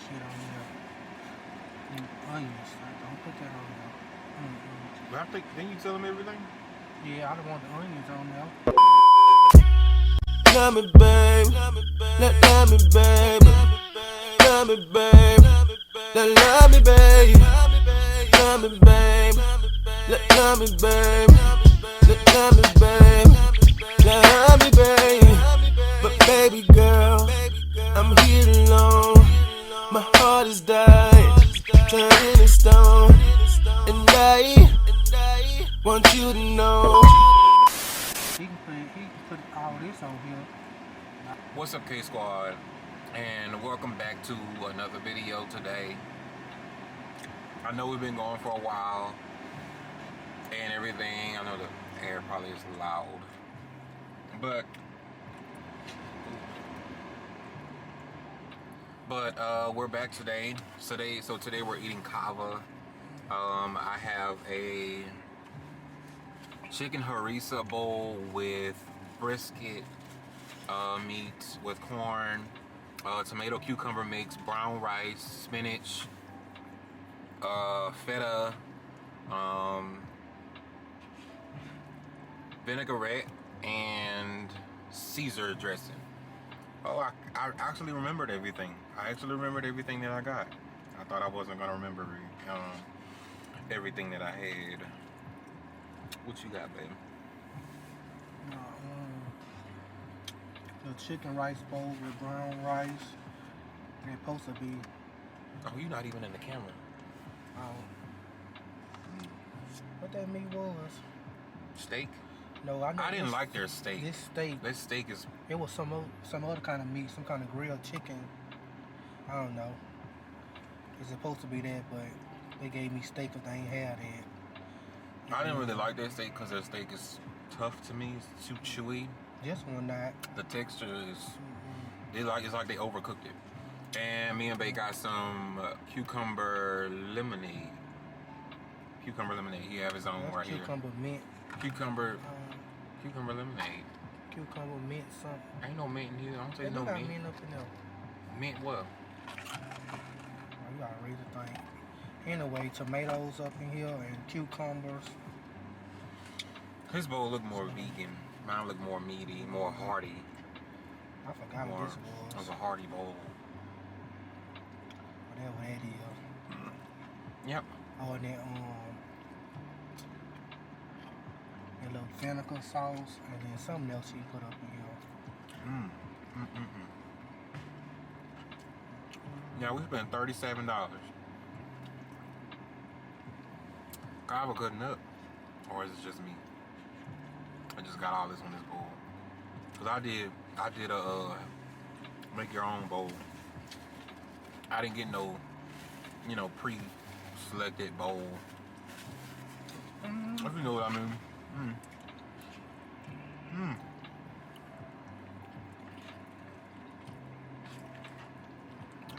shit on there. Onions. Don't put that on there. But I think, didn't you tell him everything? Yeah, I don't want the onions on there. Love me, babe. Love me, babe. Love me, babe. Love me, babe. Love me, babe. Love me, babe. Love me, babe. Love me, babe. But baby girl, I'm here alone. My heart is dying, turning to stone, and I want you to know. He can put all this on here. What's up, K Squad? And welcome back to another video today. I know we've been going for a while and everything. I know the air probably is loud, but we're back today. So today we're eating Cava. I have a chicken harissa bowl with brisket meat with corn, tomato cucumber mix, brown rice, spinach, feta, vinaigrette, and Caesar dressing. Oh, I actually remembered everything. I actually remembered everything that I got. I thought I wasn't gonna remember everything that I had. What you got, babe? The chicken rice bowl with brown rice. And it's supposed to be. Oh, you're not even in the camera. What that meat was? Steak? No, I know. I didn't like their steak. This steak. This steak is. It was some other kind of meat, some kind of grilled chicken. I don't know. It's supposed to be that, but they gave me steak if they ain't had it. I didn't really like their steak because their steak is tough to me. It's too chewy. This one not. The texture is. It's like they overcooked it. And me and Bae got some cucumber lemonade. Cucumber lemonade. He have his own That's right cucumber here. mint. Cucumber lemonade. Cucumber mint something. Ain't no mint in here. I don't say They no got mint. mint up in there. Mint what? Oh, you gotta read the thing. Anyway, tomatoes up in here and cucumbers. His bowl look more vegan. Mine look more meaty, more hearty. I forgot what this It was was. a hearty bowl. Whatever that is. Yep. Oh, and that little vinegar sauce, and then something else you put up in here. Yeah, we spent $37. Cava good enough, or is it just me? I just got all this on this bowl. Cause I did a make your own bowl. I didn't get no, pre-selected bowl. If you know what I mean.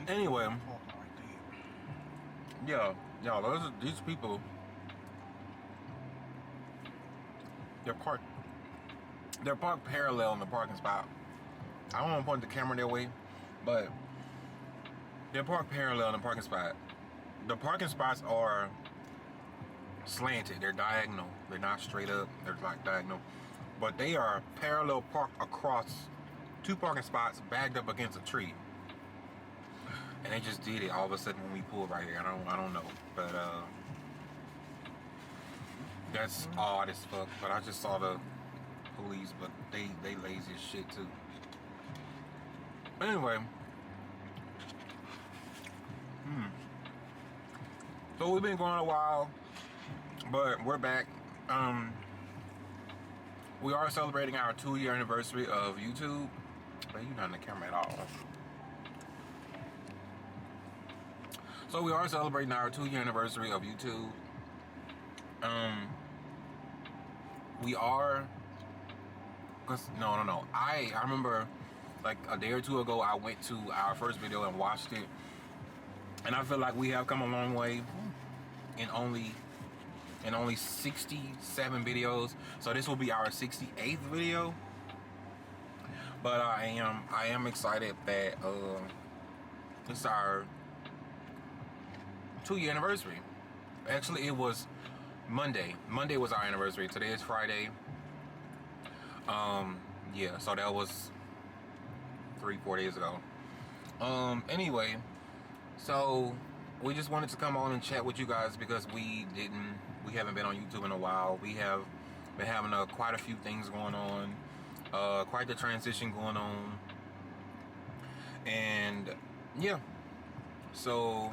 Anyway, yeah, y'all, these people, they're parked parallel in the parking spot. I don't want to point the camera their way, but they're parked parallel in the parking spot. The parking spots are slanted. They're diagonal. They're not straight up. They're like diagonal. But they are parallel parked across two parking spots backed up against a tree. And they just did it all of a sudden when we pulled right here. I don't know. But that's odd as fuck. But I just saw the police, but they lazy as shit too. Anyway. So we've been going a while, but we're back. We are celebrating our 2-year anniversary of YouTube. But you're not in the camera at all. So we are celebrating our 2-year anniversary of YouTube. We are, no. I remember like a day or two ago, I went to our first video and watched it. And I feel like we have come a long way in only 67 videos. So this will be our 68th video. But I am excited that it's our 2-year anniversary. Actually, it was Monday. Monday was our anniversary. Today is Friday. Yeah, so that was 3-4 days ago. Anyway, so we just wanted to come on and chat with you guys because we haven't been on YouTube in a while. We have been having quite a few things going on, quite the transition going on, and yeah. So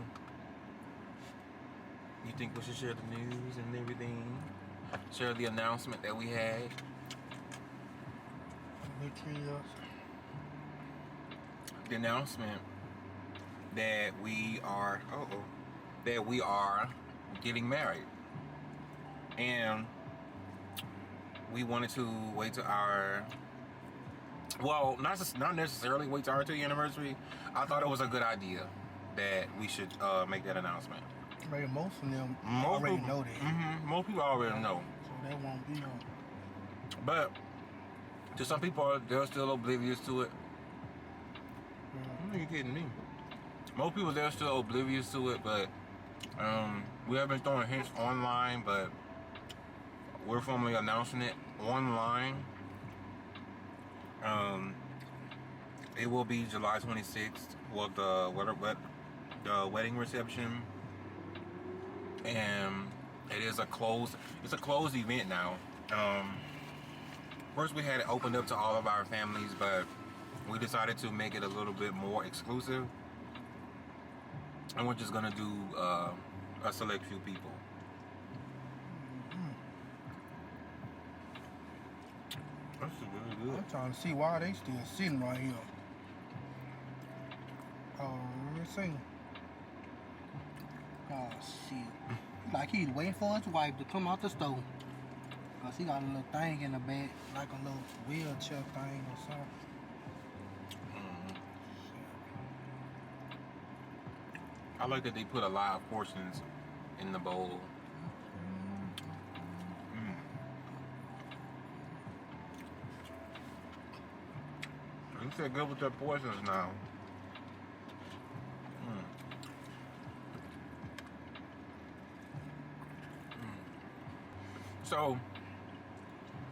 you think we should share the news and everything? Share the announcement that we had. The announcement that we are getting married, and we wanted to wait to our not necessarily wait to our 2-year anniversary. I thought it was a good idea that we should make that announcement. Right, most of them already know that. Most people already know. So that won't be on. But to some people, they're still oblivious to it. Are you kidding me? Most people, they're still oblivious to it, but we have been throwing hints online, but we're formally announcing it online. It will be July 26th with the wedding reception, and it's a closed event now. First we had it opened up to all of our families, but we decided to make it a little bit more exclusive, and we're just gonna do a select few people. That's really good. I'm trying to see why they still sitting right here. Oh, let me see. Oh, shit. Like he's waiting for his wife to come out the stove. Cause he got a little thing in the back, like a little wheelchair thing or something. I like that they put a lot of portions in the bowl. You said good with their portions now. So,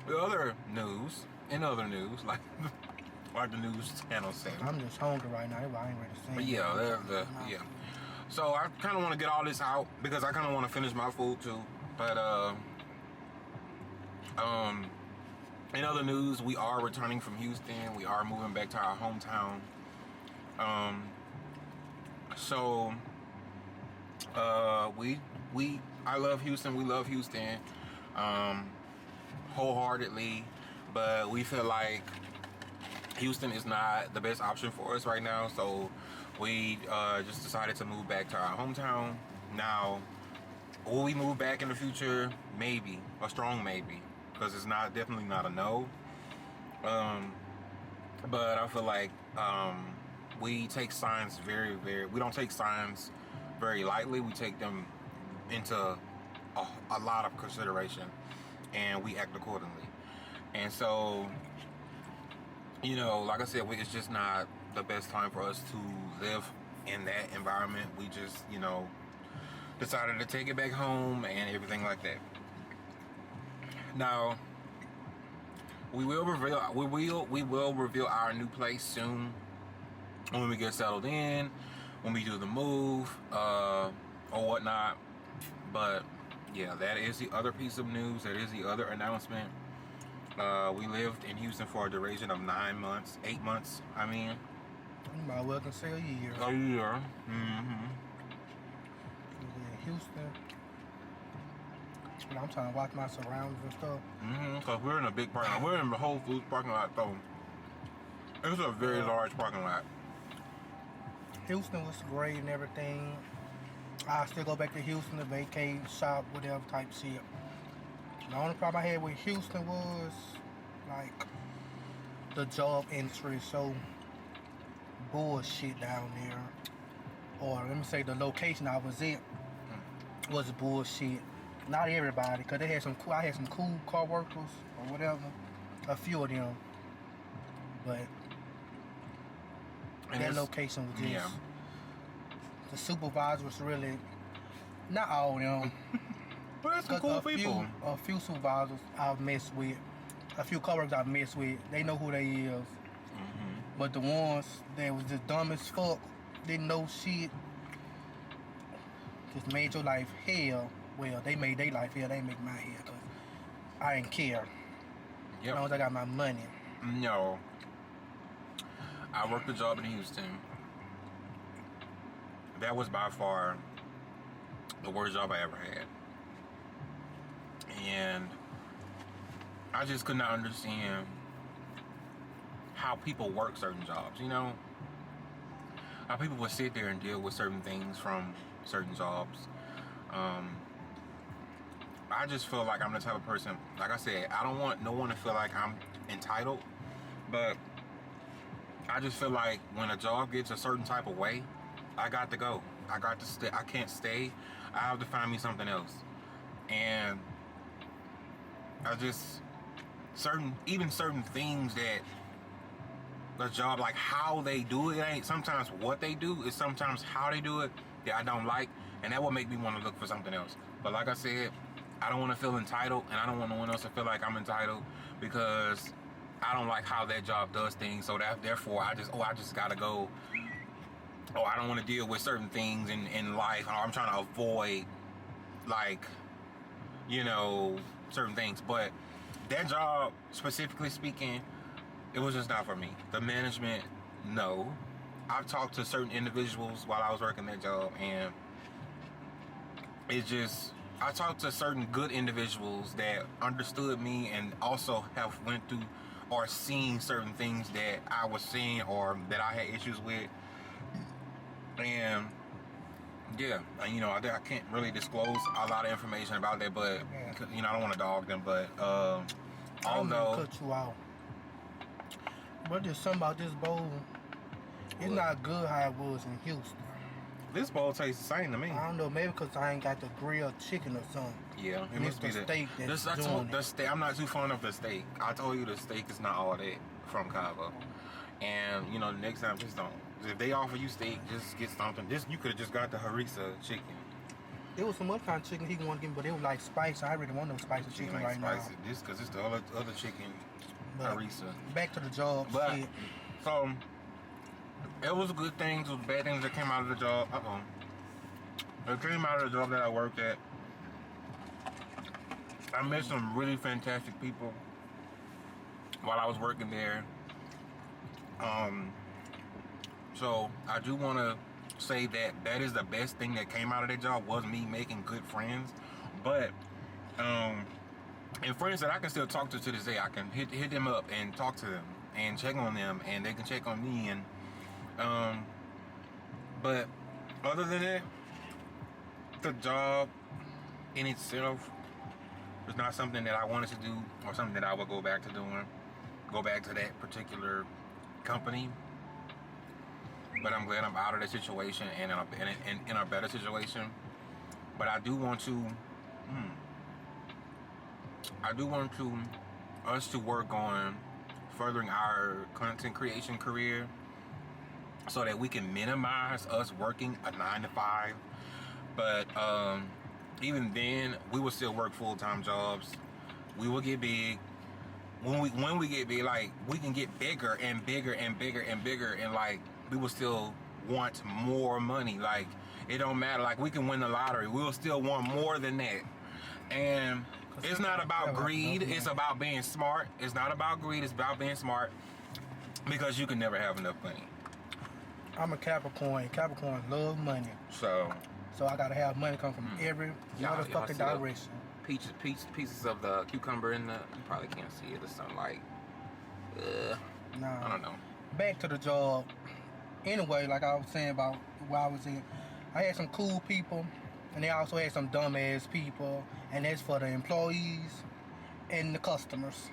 in other news, like the news channel said. I'm just hungry right now. I ain't ready to sing. But yeah. So I kind of want to get all this out because I kind of want to finish my food too. But in other news, we are returning from Houston. We are moving back to our hometown. I love Houston. We love Houston wholeheartedly, but we feel like Houston is not the best option for us right now. So we just decided to move back to our hometown. Now, will we move back in the future? Maybe, a strong maybe, because it's definitely not a no. But I feel like we take signs we don't take signs very lightly. We take them into a lot of consideration, and we act accordingly. And so, like I said, it's just not the best time for us to live in that environment. We just, decided to take it back home and everything like that. Now, we will reveal our new place soon when we get settled in, when we do the move, or whatnot. But yeah, that is the other piece of news. That is the other announcement. We lived in Houston for a duration of 8 months. I mean, you might well can say a year. A year. In Houston. I'm trying to watch my surroundings and stuff. Because we're in a big parking lot. We're in the Whole Foods parking lot, though. It's a very large parking lot. Houston was great and everything. I still go back to Houston to vacate, shop, whatever type shit. The only problem I had with Houston was like the job industry is so bullshit down there. Or let me say the location I was at was bullshit. Not everybody, because I had some cool car workers or whatever. A few of them. But that location was just... The supervisor was really Not all of them. But that's some 'Cause cool people. A few supervisors I've messed with, a few coworkers I've messed with, they know who they is. Mm-hmm. But the ones that was just dumb as fuck, didn't know shit, just made your life hell. Well, they made their life hell, they make my hell. 'Cause I didn't care. As long Yep. as I got my money. No. I worked a job in Houston. That was by far the worst job I ever had. And I just could not understand how people work certain jobs, you know? How people would sit there and deal with certain things from certain jobs. I just feel like I'm the type of person, like I said, I don't want no one to feel like I'm entitled, but I just feel like when a job gets a certain type of way, I got to go. I got to stay. I can't stay. I have to find me something else. And I just even certain things that the job, like how they do it, ain't sometimes what they do, it's sometimes how they do it that I don't like, and that will make me want to look for something else. But like I said, I don't want to feel entitled, and I don't want no one else to feel like I'm entitled, because I don't like how that job does things. So that therefore I just gotta go. Oh, I don't want to deal with certain things in life. I'm trying to avoid, like, you know, certain things. But that job, specifically speaking, it was just not for me. The management, no. I've talked to certain individuals while I was working that job, and I talked to certain good individuals that understood me and also have went through or seen certain things that I was seeing or that I had issues with. And yeah, you know, I can't really disclose a lot of information about that, but you know, I don't want to dog them. But I don't mean although to cut you out, but there's something about this bowl. It's not good how it was in Houston. this bowl tastes the same to me. I don't know, maybe because I ain't got the grilled chicken or something. Yeah, it And must it's be the steak that's doing the it. steak. I'm not too fond of the steak. I told you the steak is not all that from Cava, and you know, the next time just don't. If they offer you steak, just get something. You could have just got the harissa chicken. There was some other kind of chicken he wanted to give me, but it was like spicy. I really want no spicy chicken ain't right spicy. now. This because it's the other chicken But harissa. back to the job. But shit. so it was good things, it was bad things that came out of the job. It came out of the job that I worked at. I met some really fantastic people while I was working there. So I do want to say that is the best thing that came out of that job, was me making good friends. But and friends that I can still talk to this day. I can hit them up and talk to them and check on them, and they can check on me. And but other than that, the job in itself was not something that I wanted to do or something that I would go back to doing. Go back to that particular company. But I'm glad I'm out of that situation and in a better situation. But I do want us to work on furthering our content creation career so that we can minimize us working a 9-to-5. But even then, we will still work full-time jobs. We will get big. When we get big, like, we can get bigger and bigger and bigger and bigger, and like, we will still want more money. Like, it don't matter. Like, we can win the lottery, we'll still want more than that. And it's not about greed, it's about being smart. It's not about greed, it's about being smart, because you can never have enough money. I'm a Capricorn. Capricorns love money. So I gotta have money come from every Y'all motherfucking see that? direction. Pieces of the cucumber in the, you probably can't see it, or something like, Nah. I don't know. Back to the job. Anyway, like I was saying about where I was in, I had some cool people, and they also had some dumbass people, and that's for the employees and the customers.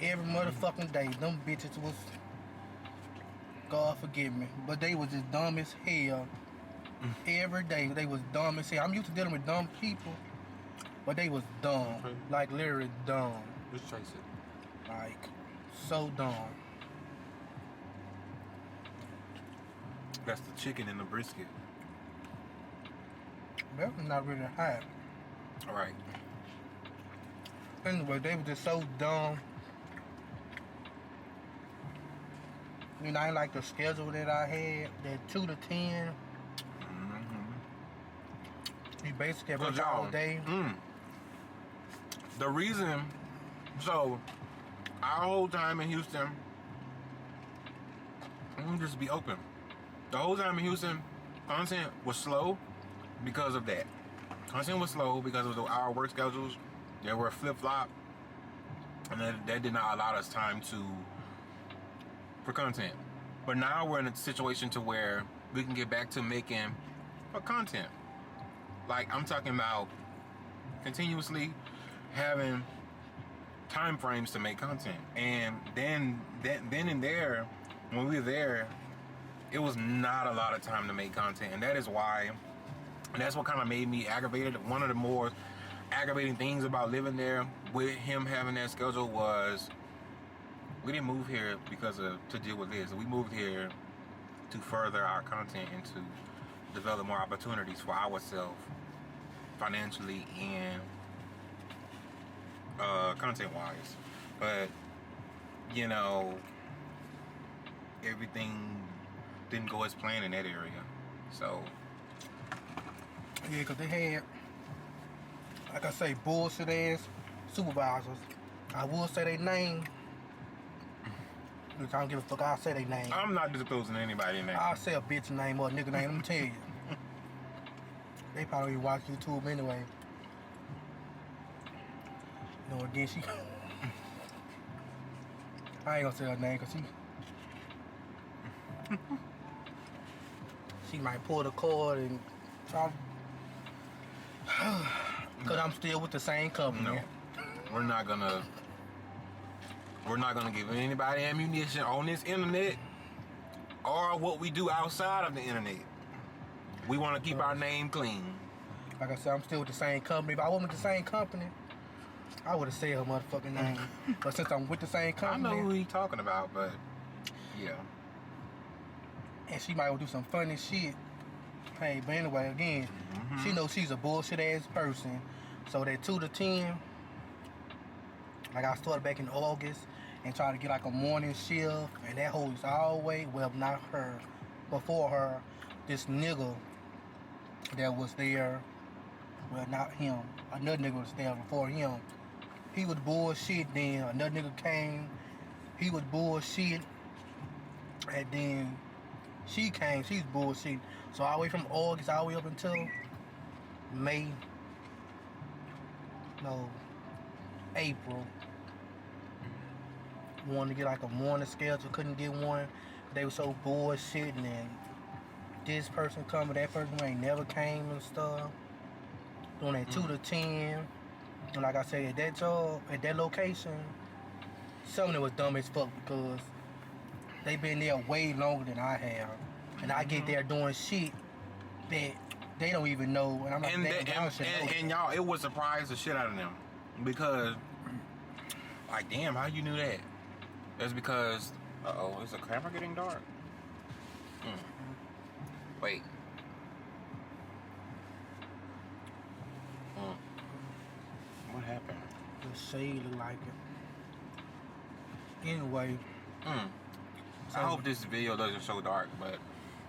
Every motherfucking day, them bitches was, God forgive me, but they was just dumb as hell. Every day they was dumb as hell. I'm used to dealing with dumb people, but they was dumb. Okay. Like, literally dumb. just trace it. Like, so dumb. That's the chicken and the brisket. That was not really hot. All right. Anyway, they were just so dumb. You know, I ain't like the schedule that I had, that 2 to 10. You basically have worked all day. The reason, so our whole time in Houston, let me just be open. The whole time in Houston, content was slow because of that. Content was slow because of our work schedules. They were flip-flop, and that did not allow us time for content. But now we're in a situation to where we can get back to making content. Like, I'm talking about continuously having time frames to make content. And then and there, when we were there, it was not a lot of time to make content. And that is why, and that's what kind of made me aggravated. One of the more aggravating things about living there with him having that schedule was we didn't move here to deal with this. We moved here to further our content and to develop more opportunities for ourselves financially and content wise. But you know, everything didn't go as planned in that area. So Yeah, because they had, like I say, bullshit ass supervisors. I will say their name. Because I don't give a fuck. I'll say their name. I'm not disclosing anybody's name. I'll say a bitch name or a nigga name. Let me tell you. They probably watch YouTube anyway. You know, again, she... I ain't gonna say her name because she might pull the cord and try... Because I'm still with the same company. No. We're not gonna give anybody ammunition on this internet or what we do outside of the internet. We want to keep our name clean. Like I said, I'm still with the same company. If I wasn't with the same company, I would have said her motherfucking name. But since I'm with the same I company... know who he's talking about, but yeah. And she might do some funny shit. Hey, but anyway, again, she knows she's a bullshit ass person. So that 2 to 10, like I started back in August and tried to get like a morning shift, and that hoe is always, well, not her, before her, this nigga that was there, well, not him, another nigga was there before him. He was bullshit, then another nigga came, he was bullshit, and then she came, she's bullshit. So all the way from August all the way up until May, no, April, wanted to get like a morning schedule, couldn't get one. They were so bullshit, and then this person coming, that person ain't never came and stuff. Doing that 2 to 10. And like I said, at that job, at that location, some of it was dumb as fuck because they been there way longer than I have. And I get there doing shit that they don't even know. And I'm like, and y'all, it would surprise the shit out of them. Because, like, damn, how you knew that? That's because, Uh-oh, is the camera getting dark? Wait. what happened? the shade look like it. Anyway. I hope this video doesn't show dark, but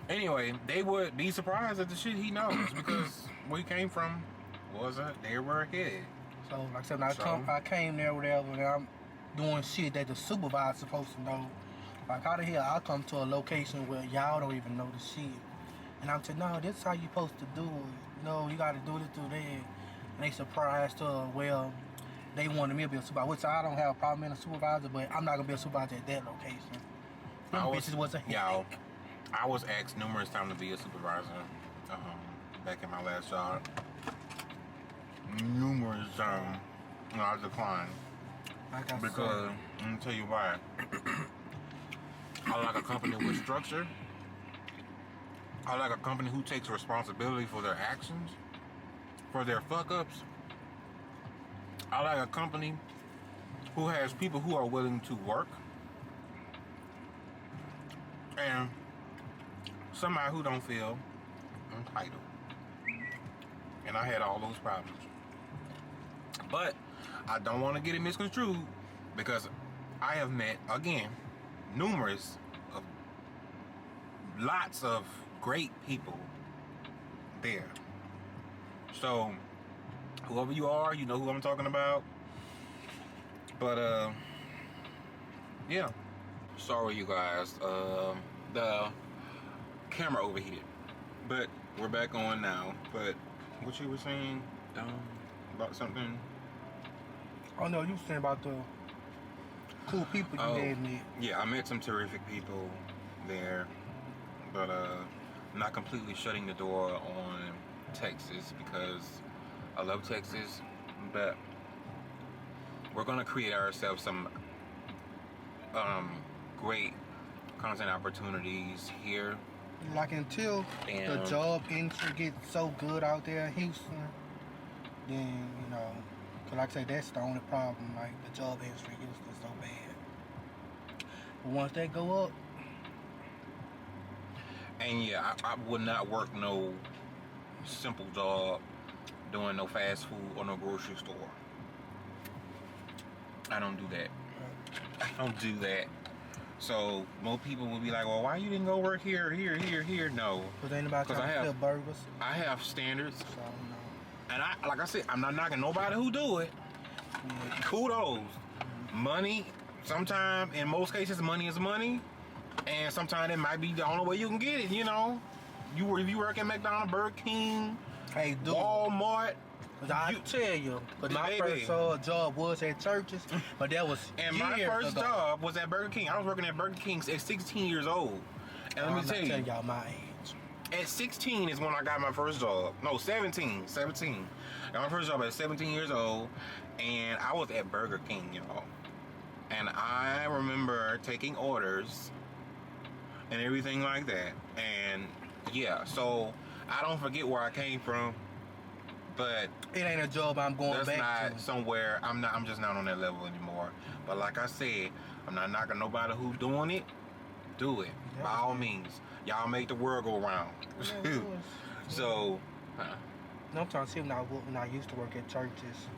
anyway, they would be surprised at the shit he knows because where he came from wasn't, they were ahead. So, like I said, when I came there, whatever, and I'm doing shit that the supervisor's supposed to know. Like, how the hell I come to a location where y'all don't even know the shit? And I'm saying, no, this is how you supposed to do it. No, you got to do this, do that. And they surprised well, they wanted me to be a supervisor, which I don't have a problem being a supervisor, but I'm not going to be a supervisor at that location. Them bitches was a I was asked numerous times to be a supervisor back in my last job. Numerous times. No, I declined. Like I Because, let me tell you why. I like a company with structure. I like a company who takes responsibility for their actions, for their fuck-ups. I like a company who has people who are willing to work. And somebody who don't feel entitled. and I had all those problems. But I don't want to get it misconstrued because I have met, again, lots of great people there. So, whoever you are, you know who I'm talking about. But, yeah. Sorry, you guys. The camera overheated. But we're back on now. But what you were saying about something? Oh no, you were saying about the cool people you had met. Yeah, I met some terrific people there. But I'm not completely shutting the door on Texas because I love Texas. But we're gonna create ourselves some great content opportunities here. Like until the job industry gets so good out there in Houston, then, you know, cause like I say, that's the only problem, like the job industry in Houston is so bad. But once they go up, and yeah, I would not work no simple job doing no fast food or no grocery store. I don't do that. I don't do that. So most people will be like, well, why you didn't go work here? No. cause ain't nobody trying to flip burgers. I have standards. So, no. And like I said, I'm not knocking nobody who do it. Yeah. Kudos. Money, sometimes, in most cases, money is money. And sometimes it might be the only way you can get it, you know. If you work at McDonald's, Burger King, Hey, dude. Walmart. Cause I tell you, but my Baby. first job was at churches, but that was And years my first ago. job was at Burger King. I was working at Burger King at 16 years old. And let me I'm tell not you, telling y'all my age. at 16 is when I got my first job. No, 17. I got my first job at 17 years old, and I was at Burger King, y'all. And I remember taking orders and everything like that. And yeah, so I don't forget where I came from, but It ain't a job I'm going that's back not to. somewhere. I'm just not on that level anymore. But like I said, I'm not knocking nobody who's doing it. Do it by all means. Y'all make the world go round. Yeah, it was. So, No, I'm trying to see when I used to work at churches.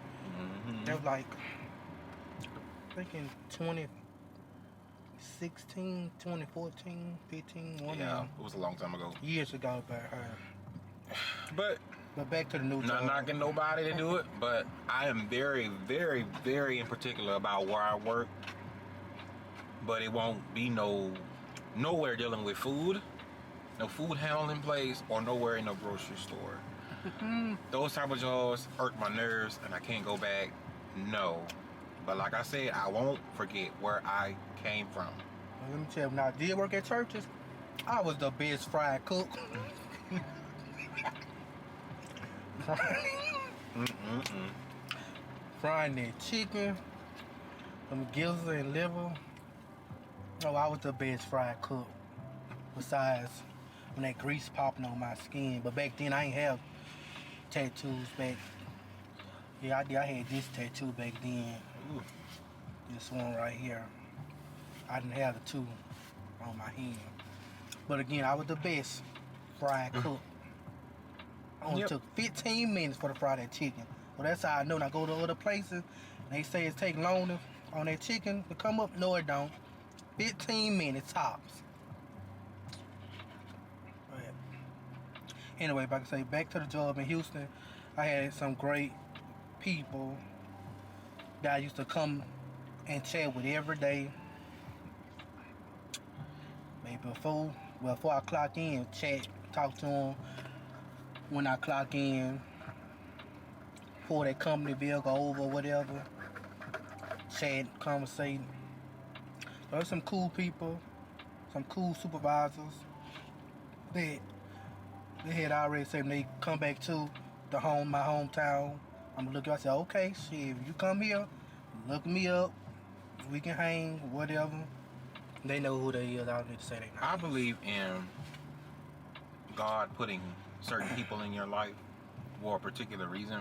That was like, I think in 2016, 2014, 15, one yeah, of them. it was a long time ago. Years ago, But but back to the new not job. knocking nobody to do it. But I am very, very, very in particular about where I work. But it won't be nowhere dealing with food, no food handling place, or nowhere in no grocery store. Those type of jobs irk my nerves, and I can't go back. No. But like I said, I won't forget where I came from. Let me tell you, when I did work at churches, I was the best fried cook. Frying that chicken, them gizzards and liver. Oh, I was the best fried cook. Besides, when that grease popping on my skin. But back then, I ain't have tattoos back. Yeah, I had this tattoo back then. Ooh. This one right here. I didn't have the two on my hand. But again, I was the best fried cook. Only took 15 minutes for the fry that chicken. So that's how I know. When I go to other places, and they say it take longer on that chicken to come up. No, it don't. 15 minutes tops. But anyway, if I can say back to the job in Houston, I had some great people that I used to come and chat with every day. Maybe before I clock in, chat, talk to them. When I clock in, before that company bill go over, whatever, chat, conversate. There's some cool people, some cool supervisors that they had already said when they come back to my hometown, I'm gonna look at you and say, okay, shit, if you come here, look me up, we can hang, whatever. They know who they is. I don't need to say they know. I believe in God putting certain people in your life for a particular reason.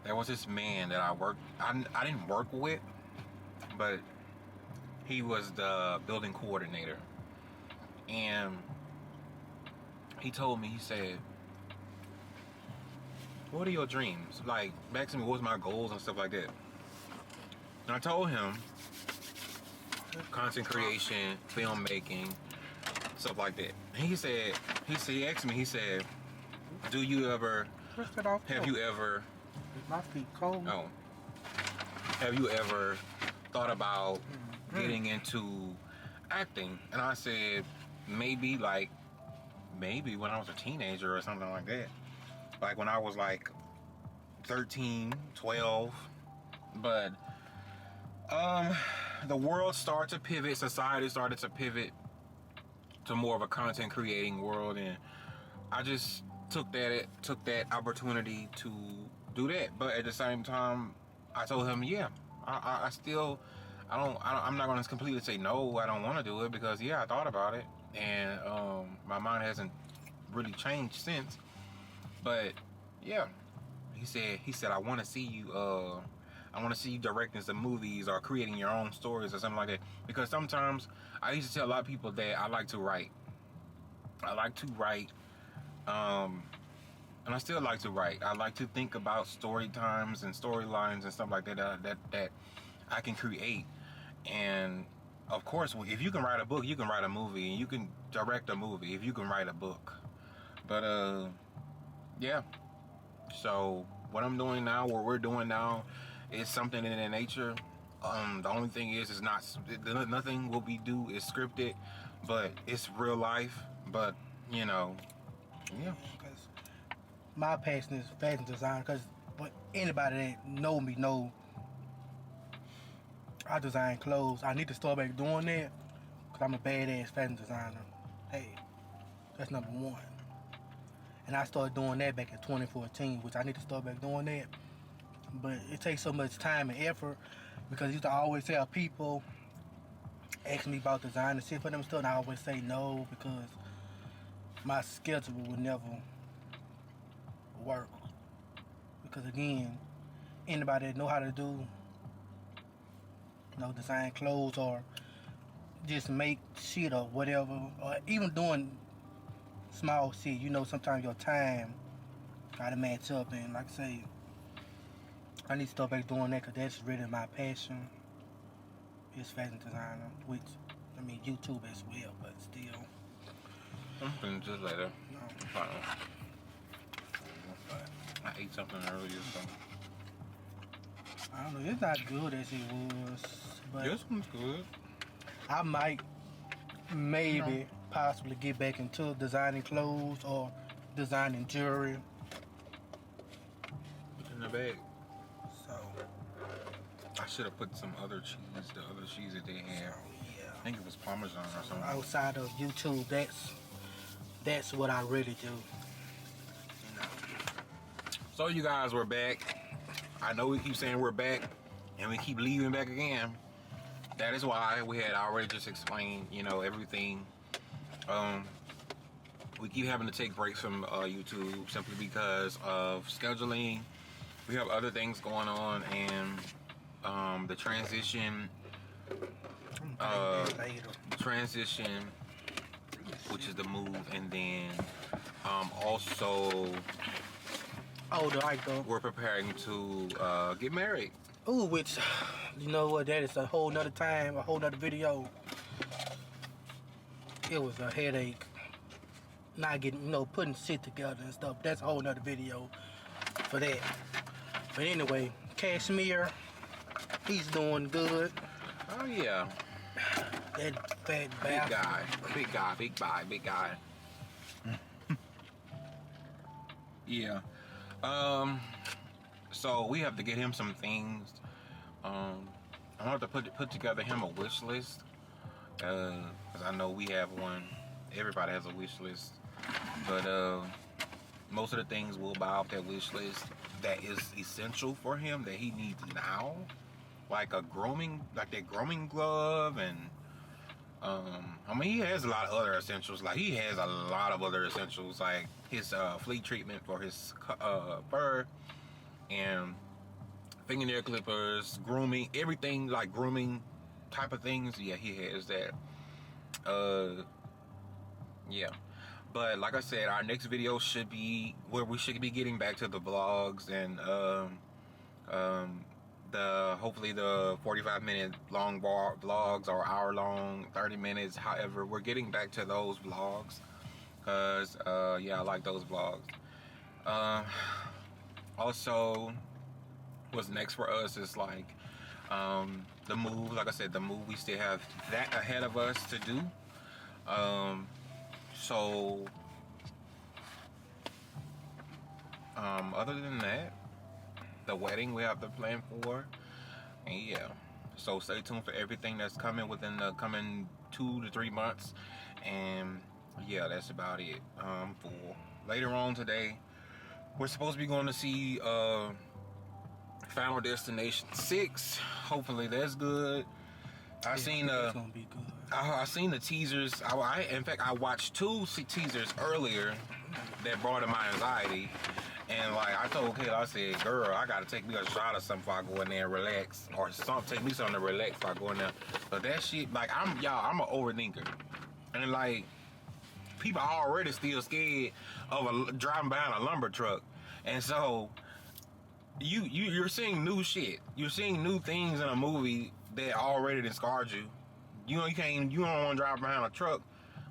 There was this man that I didn't work with, but he was the building coordinator. And he told me, he said, what are your dreams? Like, asking me what's my goals and stuff like that. And I told him content creation, filmmaking, stuff like that. And he asked me, he said, do you ever, Twist it off. have you ever, My feet cold. oh, have you ever thought about getting into acting? And I said, maybe when I was a teenager or something like that. Like when I was like 13, 12. But the world started to pivot, society started to pivot to more of a content creating world, and I just took that opportunity to do that. But at the same time, I told him, yeah, I'm not going to completely say no, I don't want to do it, because yeah, I thought about it, and my mind hasn't really changed since. But yeah, he said I want to see you directing some movies or creating your own stories or something like that, because sometimes I used to tell a lot of people that I like to write, and I still like to write. I like to think about story times and storylines and stuff like that that I can create. And of course, if you can write a book, you can write a movie, and you can direct a movie if you can write a book. But yeah. So what I'm doing now, what we're doing now, is something in that nature. The only thing is not nothing what we do is scripted, but it's real life. But you know, yeah. Because my passion is fashion design. Because anybody that know me know I design clothes. I need to start back doing that because I'm a badass fashion designer. Hey, that's number one. And I started doing that back in 2014, which I need to start back doing that. But it takes so much time and effort, because I used to always tell people, ask me about design and shit for them stuff, and I always say no because my schedule would never work. Because again, anybody that know how to do, design clothes or just make shit or whatever, or even doing small shit, sometimes your time gotta match up. And like I say, I need to start back doing that because that's really my passion. Is fashion designer, which YouTube as well, but still. I'm gonna just later. No. I ate something earlier, so. I don't know. It's not good as it was, but This one's good. I might, maybe, possibly get back into designing clothes or designing jewelry. Put in the bag. So, I should have put some other cheese, the other cheese that they had. yeah. I think it was Parmesan or something. Outside of YouTube, that's what I really do. So you guys, we're back. I know we keep saying we're back, and we keep leaving back again. That is why we had already just explained, everything. We keep having to take breaks from YouTube simply because of scheduling. We have other things going on, and the transition, which is the move, and then also we're preparing to get married. Ooh, which, that is a whole nother time, a whole nother video. It was a headache. Not getting, putting shit together and stuff. That's a whole nother video for that. But anyway, Cashmere, he's doing good. Oh yeah. That fat bastard. Big guy. Yeah. So we have to get him some things. I have to put together him a wish list. Cause I know we have one. Everybody has a wish list. But most of the things we'll buy off that wish list that is essential for him that he needs now. Like that grooming glove, and he has a lot of other essentials. Like he has a lot of other essentials, like his flea treatment for his fur, and fingernail clippers, grooming, everything like grooming type of things. Yeah, he has that. Yeah. But like I said, our next video should be where we should be getting back to the vlogs and hopefully the 45-minute long vlogs or hour long, 30 minutes, however, we're getting back to those vlogs, because yeah, I like those vlogs. Also, what's next for us is like the move. Like I said, the move, we still have that ahead of us to do. So other than that, the wedding we have to plan for, and yeah, so stay tuned for everything that's coming within the coming 2 to 3 months. And yeah, that's about it. For later on today, we're supposed to be going to see Final Destination 6. Hopefully that's good. I seen it's gonna be good. I seen the teasers. In fact, I watched 2 teasers earlier that brought in my anxiety. And like I told Kayla, I said, girl, I gotta take me a shot or something before I go in there and relax, or take me something to relax before I go in there. But that shit, like I'm an overthinker, and like people are already still scared of driving behind a lumber truck, and so you're seeing new shit, you're seeing new things in a movie that already done scarred you. You know, you don't want to drive behind a truck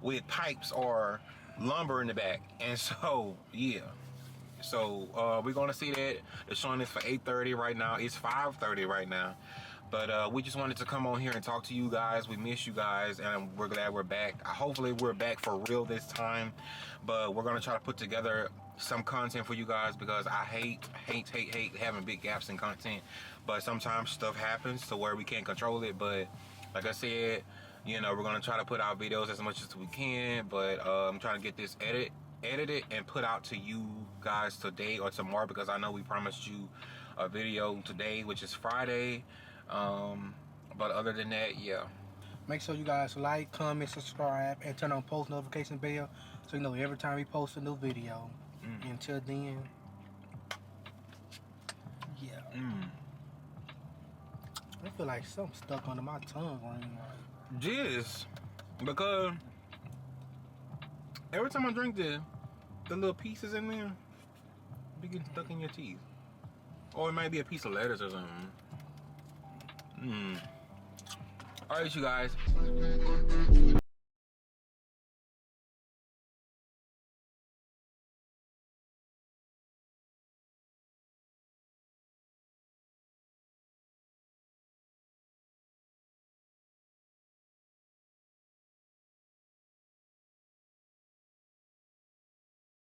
with pipes or lumber in the back, and so yeah. So we're gonna see that. The showing is for 8:30 right now. It's 5:30 right now. But we just wanted to come on here and talk to you guys. We miss you guys, and we're glad we're back. Hopefully we're back for real this time. But we're gonna try to put together some content for you guys, because I hate having big gaps in content. But sometimes stuff happens to where we can't control it. But like I said, you know, we're gonna try to put out videos as much as we can. But I'm trying to get this edited and put out to you guys today or tomorrow, because I know we promised you a video today, which is Friday. But other than that, yeah, Make sure you guys like, comment, subscribe, and turn on post notification bell so you know every time we post a new video. Until then, yeah. I feel like something stuck under my tongue right now. just because every time I drink the little pieces in there be getting stuck in your teeth, or it might be a piece of lettuce or something. All right, you guys.